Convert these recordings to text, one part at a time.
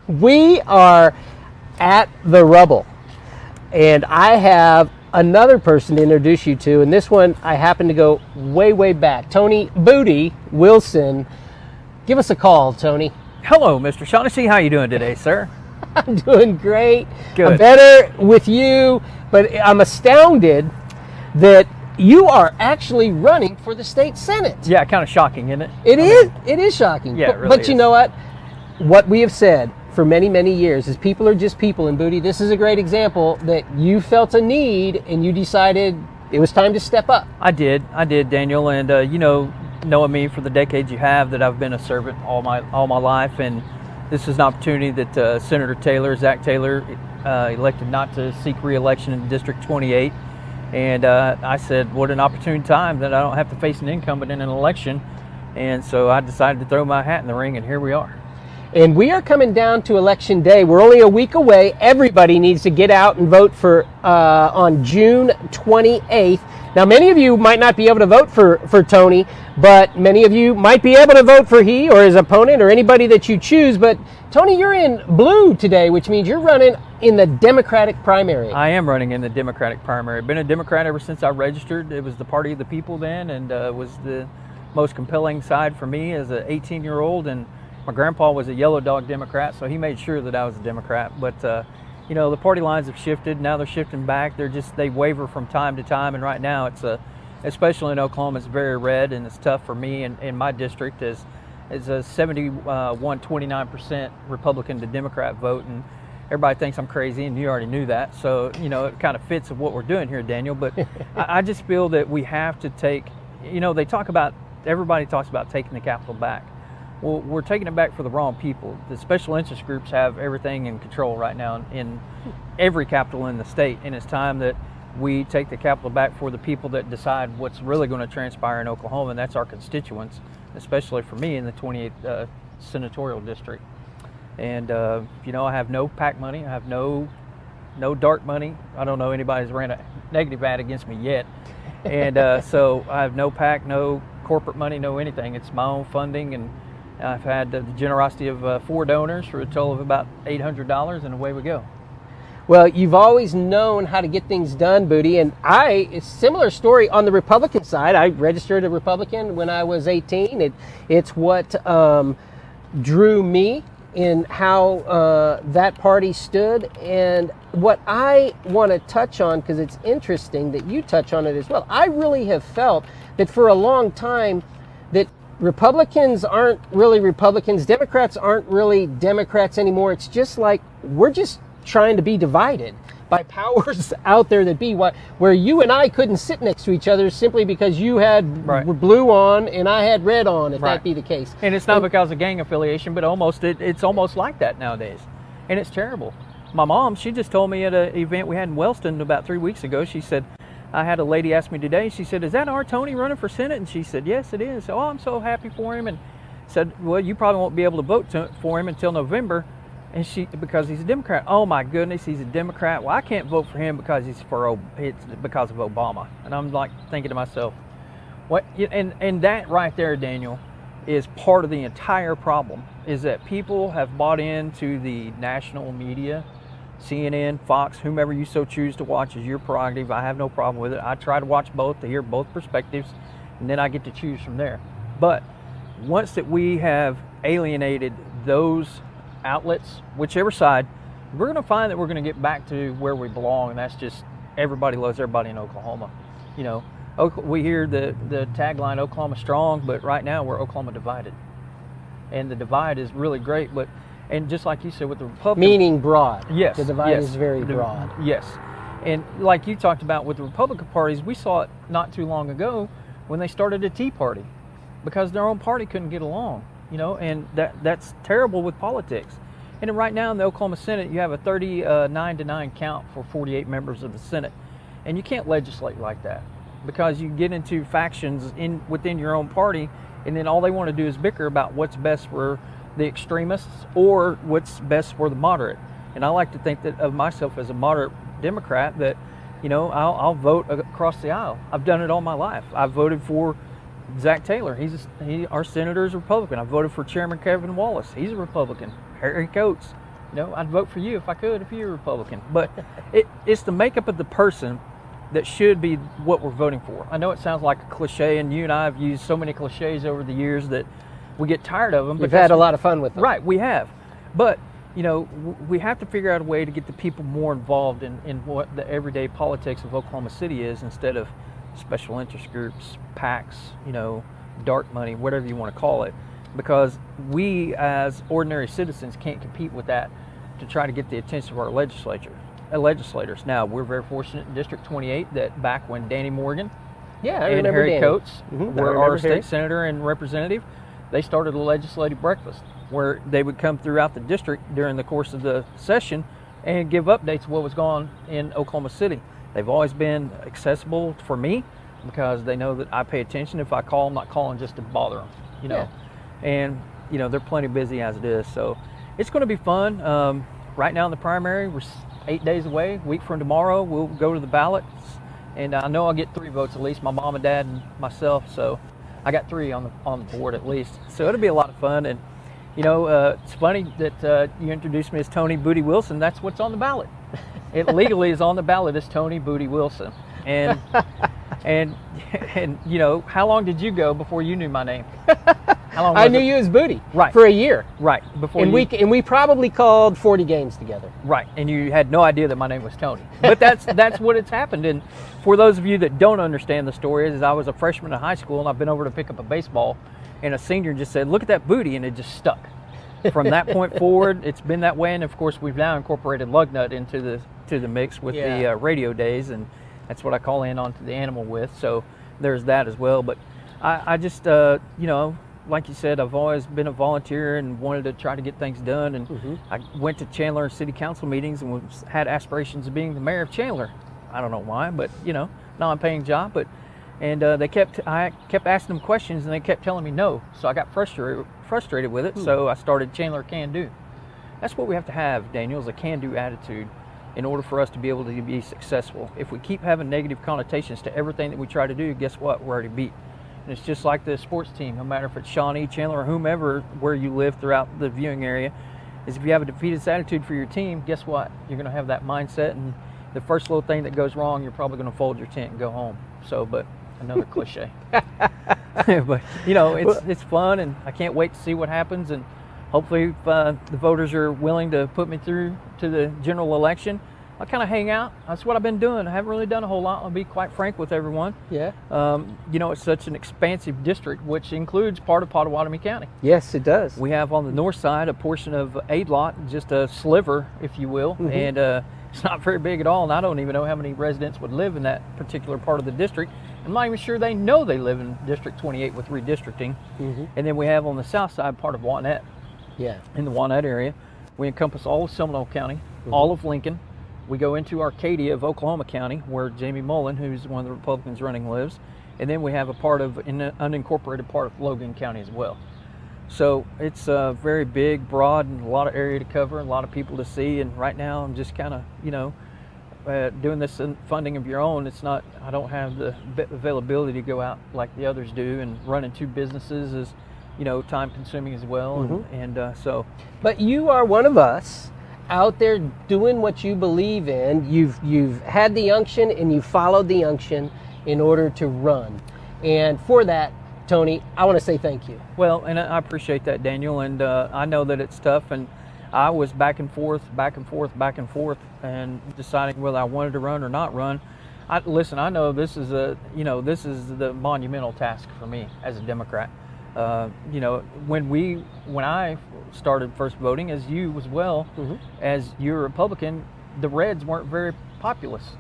We are at the Rubble, and I have another person to introduce you to, and this one I happen to go way, way back. Tony Booty Wilson. Give us a call, Tony. Hello, Mr. Shaughnessy. How you doing today, sir? I'm doing great. Good. I'm better with you, but I'm astounded that you are actually running for the state senate. Yeah, kind of shocking, isn't it? It is shocking. Yeah, it really but you is. know what? What we have said for many, many years is people are just people. And Booty, this is a great example that you felt a need and you decided it was time to step up. I did, Daniel. And knowing me for the decades you have, that I've been a servant all my life, and this is an opportunity that Senator Zach Taylor, elected not to seek re-election in District 28. And I said, what an opportune time that I don't have to face an incumbent in an election. And so I decided to throw my hat in the ring, and here we are. And we are coming down to Election Day. We're only a week away. Everybody needs to get out and vote for on June 28th. Now, many of you might not be able to vote for Tony, but many of you might be able to vote for he or his opponent or anybody that you choose. But Tony, you're in blue today, which means you're running in the Democratic primary. I am running in the Democratic primary. I've been a Democrat ever since I registered. It was the party of the people then, and was the most compelling side for me as an 18-year-old. And my grandpa was a yellow dog Democrat, so he made sure that I was a Democrat. But the party lines have shifted. Now they're shifting back. They waver from time to time. And right now, especially in Oklahoma, it's very red, and it's tough for me in my district as a 29% Republican to Democrat vote. And everybody thinks I'm crazy, and you already knew that. So it kind of fits of what we're doing here, Daniel. But I just feel that we have to take. Everybody talks about taking the Capitol back. Well, we're taking it back for the wrong people. The special interest groups have everything in control right now in every capital in the state, and it's time that we take the Capitol back for the people that decide what's really going to transpire in Oklahoma, and that's our constituents, especially for me in the 28th senatorial district. And I have no PAC money. I have no dark money. I don't know anybody's ran a negative ad against me yet. And so I have no PAC, no corporate money, no anything. It's my own funding, and I've had the generosity of 4 donors for a total of about $800, and away we go. Well, you've always known how to get things done, Booty, and it's a similar story on the Republican side. I registered a Republican when I was 18. It's what drew me in how that party stood, and what I want to touch on, because it's interesting that you touch on it as well. I really have felt that for a long time that Republicans aren't really Republicans, Democrats aren't really Democrats anymore. It's just like we're just trying to be divided by powers out there that be where you and I couldn't sit next to each other simply because you had blue on and I had red on, if that be the case. And it's not because of gang affiliation, but it's almost like that nowadays. And it's terrible. My mom, she just told me at an event we had in Wellston about 3 weeks ago, she said, I had a lady ask me today, she said, is that our Tony running for Senate? And she said, yes, it is. So, I'm so happy for him. And said, well, you probably won't be able to vote for him until November, and because he's a Democrat. Oh my goodness, he's a Democrat. Well, I can't vote for him because it's because of Obama. And I'm like thinking to myself, what? And that right there, Daniel, is part of the entire problem, is that people have bought into the national media. CNN, Fox, whomever you so choose to watch is your prerogative. I have no problem with it. I try to watch both to hear both perspectives, and then I get to choose from there. But once that we have alienated those outlets, whichever side, we're going to find that we're going to get back to where we belong, and that's just everybody loves everybody in Oklahoma. We hear the tagline Oklahoma strong, but right now we're Oklahoma divided, and the divide is really great. And just like you said with the Republican... Meaning broad. Yes. The divide is very broad. Yes. And like you talked about with the Republican parties, we saw it not too long ago when they started a Tea Party because their own party couldn't get along, and that's terrible with politics. And right now in the Oklahoma Senate, you have a 39-9 count for 48 members of the Senate. And you can't legislate like that because you get into factions within your own party, and then all they want to do is bicker about what's best for the extremists or what's best for the moderate. And I like to think that of myself as a moderate Democrat that, I'll vote across the aisle. I've done it all my life. I've voted for Zach Taylor. Our senator is a Republican. I voted for Chairman Kevin Wallace. He's a Republican. Harry Coates, I'd vote for you if I could, if you're a Republican. But it's the makeup of the person that should be what we're voting for. I know it sounds like a cliche, and you and I have used so many cliches over the years that we get tired of them. We've had a lot of fun with them. Right, we have. But, we have to figure out a way to get the people more involved in what the everyday politics of Oklahoma City is, instead of special interest groups, PACs, dark money, whatever you want to call it. Because we as ordinary citizens can't compete with that to try to get the attention of our legislators. Now, we're very fortunate in District 28 that back when Danny Morgan and Harry Danny. Coates were our state senator and representative, they started a legislative breakfast where they would come throughout the district during the course of the session and give updates of what was going on in Oklahoma City. They've always been accessible for me because they know that I pay attention. If I call, I'm not calling just to bother them, Yeah. And, they're plenty busy as it is. So it's going to be fun. Right now in the primary, we're 8 days away. A week from tomorrow, we'll go to the ballots. And I know I'll get 3 votes at least, my mom and dad and myself. So I got 3 on the board at least. So it'll be a lot of fun. And, it's funny that you introduced me as Tony Booty Wilson. That's what's on the ballot. It legally is on the ballot as Tony Booty Wilson. And how long did you go before you knew my name? How long I knew you as Booty. Right. For a year. Right. We probably called 40 games together. Right. And you had no idea that my name was Tony. But that's what it's happened. And for those of you that don't understand the story, is I was a freshman in high school and I've been over to pick up a baseball, and a senior just said, "Look at that booty," and it just stuck. From that point forward, it's been that way. And of course, we've now incorporated Lugnut into the mix with the radio days, and that's what I call in onto the animal with. So there's that as well. But I just, like you said, I've always been a volunteer and wanted to try to get things done. And I went to Chandler City Council meetings and had aspirations of being the mayor of Chandler. I don't know why, but non-paying job. But I kept asking them questions, and they kept telling me no. So I got frustrated with it. So I started Chandler Can Do. That's what we have to have, Daniel, is a can-do attitude in order for us to be able to be successful. If we keep having negative connotations to everything that we try to do, guess what? We're already beat. And it's just like the sports team, no matter if it's Shawnee, Chandler, or whomever, where you live throughout the viewing area, is if you have a defeatist attitude for your team, guess what? You're going to have that mindset, and the first little thing that goes wrong, you're probably going to fold your tent and go home. So, but another cliche. But, it's fun, and I can't wait to see what happens, and hopefully if, the voters are willing to put me through to the general election, I'll kind of hang out. That's what I've been doing. I haven't really done a whole lot. I'll be quite frank with everyone. Yeah. It's such an expansive district, which includes part of Pottawatomie County. Yes, it does. We have on the north side a portion of Aidlot, just a sliver, if you will, and it's not very big at all, and I don't even know how many residents would live in that particular part of the district. I'm not even sure they know they live in District 28 with redistricting. And then we have on the south side part of Wanette. Yeah. In the Wanette area, we encompass all of Seminole County, all of Lincoln. We go into Arcadia of Oklahoma County, where Jamie Mullen, who's one of the Republicans running, lives. And then we have a part of an unincorporated part of Logan County as well. So it's a very big, broad, and a lot of area to cover, and a lot of people to see. And right now I'm just kind of, doing this funding of your own. It's not, I don't have the availability to go out like the others do, and running 2 businesses is, time consuming as well. So. But you are one of us out there doing what you believe in. You've had the unction, and you followed the unction in order to run. And for that, Tony, I want to say thank you. Well, and I appreciate that, Daniel. And I know that it's tough, and I was back and forth, and deciding whether I wanted to run or not run. I know this is the monumental task for me as a Democrat. When I started first voting, as you as well, as you're a Republican, the Reds weren't very populous.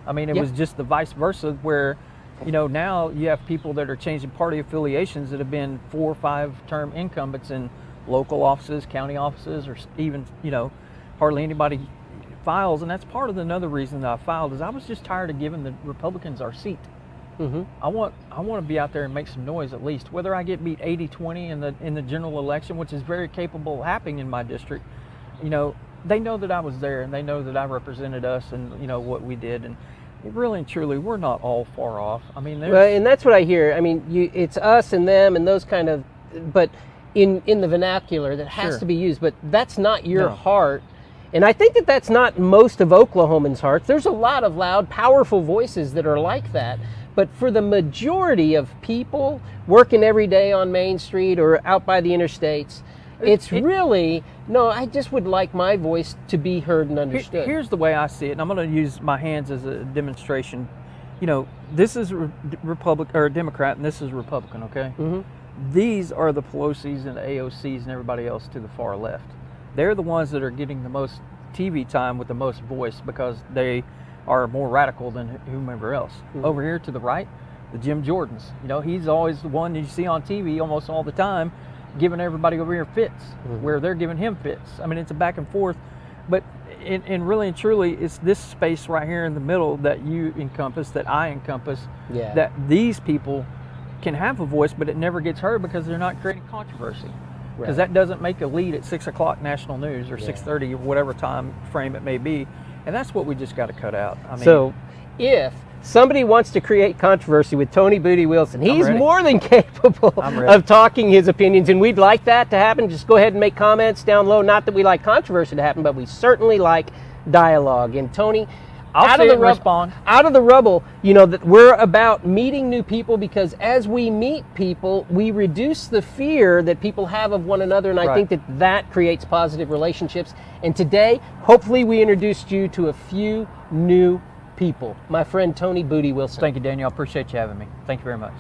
I mean, it was just the vice versa, where, now you have people that are changing party affiliations that have been 4 or 5 term incumbents in local offices, county offices, or even, hardly anybody files. And that's part of another reason that I filed, is I was just tired of giving the Republicans our seat. I want to be out there and make some noise at least. Whether I get beat 80-20 in the general election, which is very capable of happening in my district, they know that I was there, and they know that I represented us, and what we did. And really and truly, we're not all far off. I mean, and that's what I hear. I mean, it's us and them and those kind of, but in the vernacular that has to be used. But that's not your heart. And I think that that's not most of Oklahomans' hearts. There's a lot of loud, powerful voices that are like that. But for the majority of people working every day on Main Street or out by the interstates, I just would like my voice to be heard and understood. Here's the way I see it, and I'm going to use my hands as a demonstration. You know, this is Republican or Democrat, and this is Republican, okay? Mm-hmm. These are the Pelosi's and the AOC's and everybody else to the far left. They're the ones that are getting the most TV time with the most voice because they are more radical than whomever else. Mm-hmm. Over here to the right, the Jim Jordans. You know, he's always the one you see on TV almost all the time, giving everybody over here fits, where they're giving him fits. I mean, it's a back and forth. But and really and truly, it's this space right here in the middle that you encompass, that I encompass, that these people can have a voice, but it never gets heard because they're not creating controversy. Because that doesn't make a lead at 6 o'clock national news or 6:30 or whatever time frame it may be. And that's what we just got to cut out. I mean, so if somebody wants to create controversy with Tony Booty Wilson, he's more than capable of talking his opinions, and we'd like that to happen. Just go ahead and make comments down low. Not that we like controversy to happen, but we certainly like dialogue. And Tony, I'll respond. Out of the rubble, you know, that we're about meeting new people, because as we meet people, we reduce the fear that people have of one another, and I think that creates positive relationships. And today, hopefully we introduced you to a few new people. My friend Tony Booty Wilson. Thank you, Daniel. I appreciate you having me. Thank you very much.